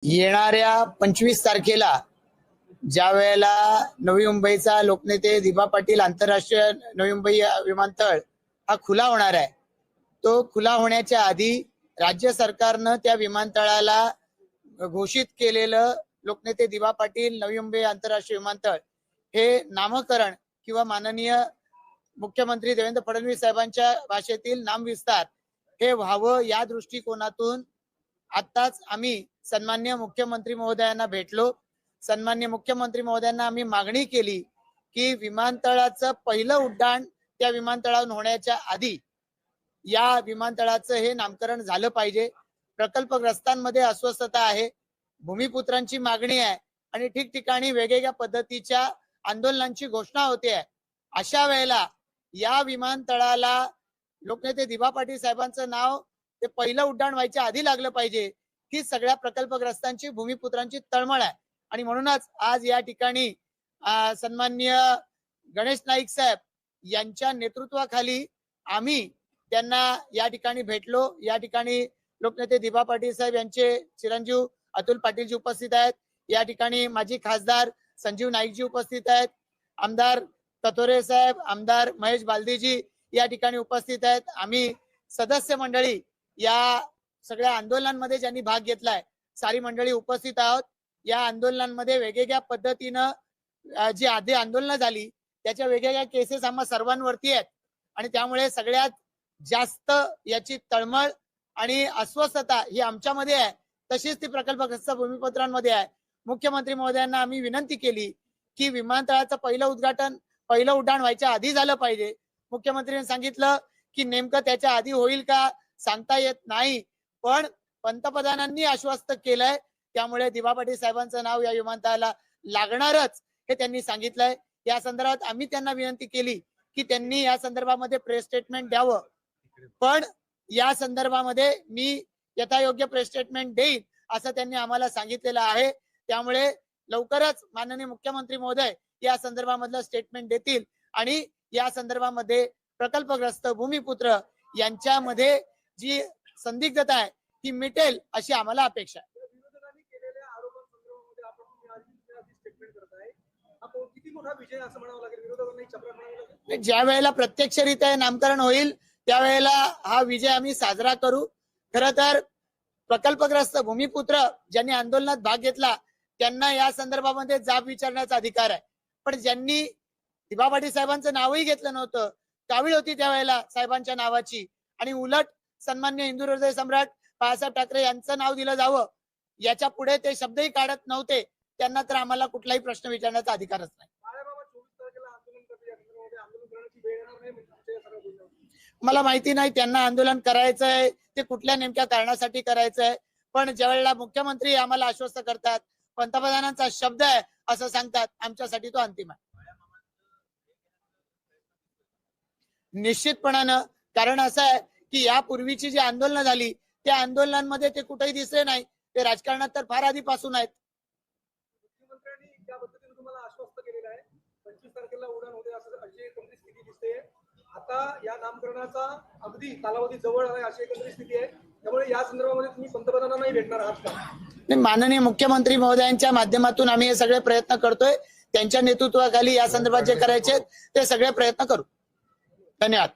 येणाऱ्या 25 तारखेला ज्या वेळेला नवी मुंबईचा लोकनेते दिबा पाटील आंतरराष्ट्रीय नवी मुंबई विमानतळ हा खुला होणार आहे, तो खुला होण्याच्या आधी राज्य सरकारनं त्या विमानतळाला घोषित केलेलं लोकनेते दिबा पाटील नवी मुंबई आंतरराष्ट्रीय विमानतळ हे नामकरण किंवा माननीय मुख्यमंत्री देवेंद्र फडणवीस साहेबांच्या भाषेतील नामविस्तार हे व्हावं या दृष्टिकोनातून आताच आम्ही सन्माननीय मुख्यमंत्री महोदयांना भेटलो। सन्माननीय मुख्यमंत्री महोदयांना आम्ही मागणी केली की विमानतळाचं पहिलं उड्डाण त्या विमानतळावरून होण्याच्या आधी या विमानतळाचं हे नामकरण झालं पाहिजे। प्रकल्पग्रस्तांमध्ये अस्वस्थता आहे, भूमिपुत्रांची मागणी आहे आणि ठिकठिकाणी वेगवेगळ्या पद्धतीच्या आंदोलनांची घोषणा होते आहे। अशा वेळेला या विमानतळाला लोकनेते दिबा पाटील साहेबांचं नाव ते पहिलं उड्डाण व्हायच्या आधी लागलं पाहिजे, ही सगळ्या प्रकल्पग्रस्तांची भूमिपुत्रांची तळमळ आहे। आणि म्हणूनच आज या ठिकाणी सन्माननीय गणेश नाईक साहेब यांच्या नेतृत्वाखाली आम्ही त्यांना या ठिकाणी भेटलो। या ठिकाणी लोकनेते दिबा पाटील साहेब यांचे चिरंजीव अतुल पाटीलजी उपस्थित आहेत, या ठिकाणी माजी खासदार संजीव नाईकजी उपस्थित आहेत, आमदार कथोरे साहेब, आमदार महेश बालदीजी या ठिकाणी उपस्थित आहेत। आम्ही सदस्य मंडळी या सगळ्या आंदोलनांमध्ये ज्यांनी भाग घेतलाय सारी मंडळी उपस्थित आहोत। या आंदोलनांमध्ये वेगवेगळ्या पद्धतीनं जी आधी आंदोलनं झाली त्याच्या वेगवेगळ्या केसेस आम्हा सर्वांवरती आहेत आणि त्यामुळे सगळ्यात जास्त याची तळमळ आणि अस्वस्थता ही आमच्यामध्ये आहे, तशीच ती प्रकल्पग्रस्त भूमिपुत्रांमध्ये आहे। मुख्यमंत्री महोदयांना आम्ही विनंती केली की विमानतळाचं पहिलं उड्डाण व्हायच्या आधी झालं पाहिजे। मुख्यमंत्र्यांनी सांगितलं की नेमकं त्याच्या आधी होईल का सांगता येत नाही, पण पंतप्रधानांनी आश्वस्त केलंय, त्यामुळे दिबा पाटील साहेबांचं नाव या विमानतळाला लागणारच हे त्यांनी सांगितलंय। या संदर्भात आम्ही त्यांना विनंती केली की त्यांनी या संदर्भामध्ये प्रेस स्टेटमेंट द्यावं, पण या संदर्भामध्ये मी यथायोग्य प्रेस स्टेटमेंट देईन असं त्यांनी आम्हाला सांगितलेलं आहे। त्यामुळे लवकरच माननीय मुख्यमंत्री महोदय या संदर्भामधलं स्टेटमेंट देतील आणि या संदर्भामध्ये प्रकल्पग्रस्त भूमिपुत्र यांच्यामध्ये जी संदिग्धता आहे ती मिटेल अशी आम्हाला अपेक्षा आहे। ज्या वेळेला प्रत्यक्षरित्या नामकरण होईल त्यावेळेला हा विजय आम्ही साजरा करू। खरं तर प्रकल्पग्रस्त भूमिपुत्र ज्यांनी आंदोलनात भाग घेतला त्यांना या संदर्भामध्ये जाब विचारण्याचा अधिकार आहे, पण ज्यांनी दिबा पाटील साहेबांचं नावही घेतलं नव्हतं, कावीळ होती त्यावेळेला साहेबांच्या नावाची आणि उलट सन्मान्य हिंदू हृदय सम्राट बाळासाहेब ठाकरे यांचं नाव दिलं जावं याच्या पुढे ते शब्दही काढत नव्हते, त्यांना तर आम्हाला कुठलाही प्रश्न विचारण्याचा अधिकारच नाही। मला माहिती नाही त्यांना आंदोलन करायचंय ते कुठल्या नेमक्या कारणासाठी करायचंय, पण ज्या वेळेला मुख्यमंत्री आम्हाला आश्वस्त करतात, पंतप्रधानांचा शब्द आहे असं सांगतात, आमच्यासाठी तो अंतिम आहे निश्चितपणानं। कारण असं आहे की यापूर्वीची जी आंदोलनं झाली त्या आंदोलनांमध्ये ते कुठेही दिसले नाही, ते राजकारणात तर फार आधीपासून आहेत। मुख्यमंत्र्यांनी ज्या पद्धतीने तुम्हाला आश्वस्त केलेलं आहे 25 तारखेला उडाण होते असं अशी एकंदरीत स्थिती दिसते। आता या नामकरणाचा अगदी कालावधी जवळ आहे अशी एकंदरीत स्थिती आहे, त्यामुळे या संदर्भामध्ये तुम्ही पंतप्रधानांनाही भेटणार आहात का? माननीय मुख्यमंत्री महोदयांच्या माध्यमातून आम्ही हे सगळे प्रयत्न करतोय, त्यांच्या नेतृत्वाखाली या संदर्भात जे करायचे ते सगळे प्रयत्न करू। धन्यवाद।